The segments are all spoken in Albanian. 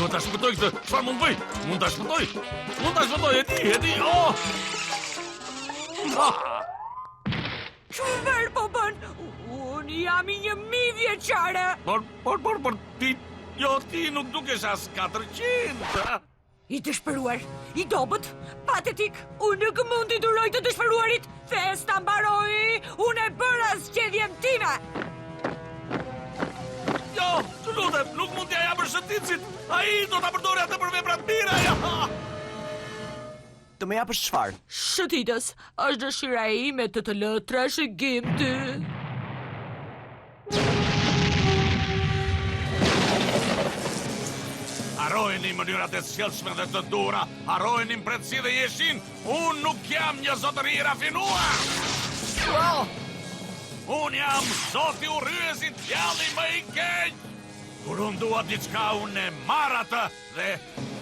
Duhet ta shpëtoj këtë. Çfarë mund bëj? Mund ta shpëtoj, e di. Çfarë po bën? Unë jam i 1000 vjeçare. Por ti, ti nuk dukesh as 400. I dëshpëruar, i dobët, patetik, unë nuk mund t'i duroj të dëshpëruarit. Festa mbaroi, unë e bëra zgjedhjen time. Jo, të lutem, nuk mund t'ja japësh shëndicit. Ai do ta përdori atë për vepra të mira. Të më japësh çfarë? Shëtitës, është dëshira ime të të lë trashëgim ty. Harrojeni mënyrat e sjellshme dhe të dura. Harrojeni mbretësi dhe jeshin. Unë nuk jam një zotëri i rafinuar. Unë jam zoti urryesit, djalli më i keq. Kur unë dua diçka, unë e marr atë dhe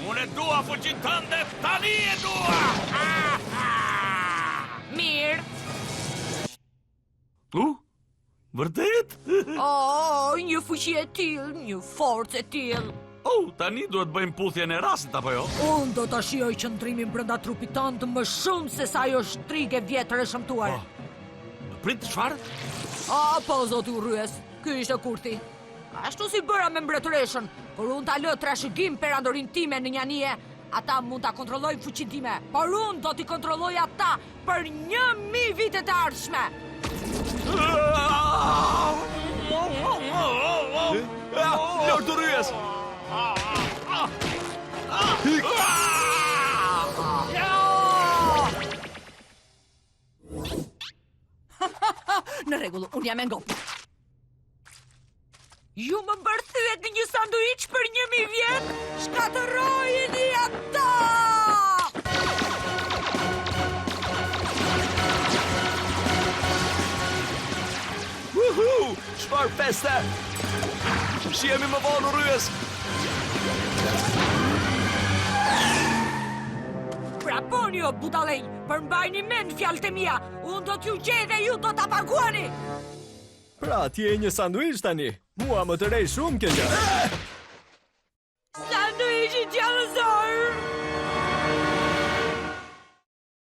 unë e dua fuqinë tënde, tani e dua. Mirë. Vërtet? Një fuqi e tillë, një forcë e tillë. Tani duhet bëjmë puthjen e rastit, apo jo? Unë do të shijoj qëndrimin brenda trupit tënd më shumë se sa ajo shtrigë vjetër e shëmtuar. Prit, çfarë? Po, zoti urryes, ky ishte kurthi. Ashtu si bëra me mbretëreshën, kur unë ta lë trashëgim perandorin time në një anije, ata mund ta kontrollojnë fuqinë time, por unë do t'i kontrolloj ata për 1000 vite të ardhshme. Lord Urryes! Në rregull, unë jam e ngopur. Ju më bërthyet në një sanduiç për 1000 vjet? Shkatërrojeni ata! Çfarë feste! Shihemi më vonë, Urryes! Praponi o budallëj, përmbajni mend fjalët e mia. Unë do t'ju gjej dhe ju do ta paguani. Pra, ti e një sanduiç tani. Mua më të rej shumë kjo gjë.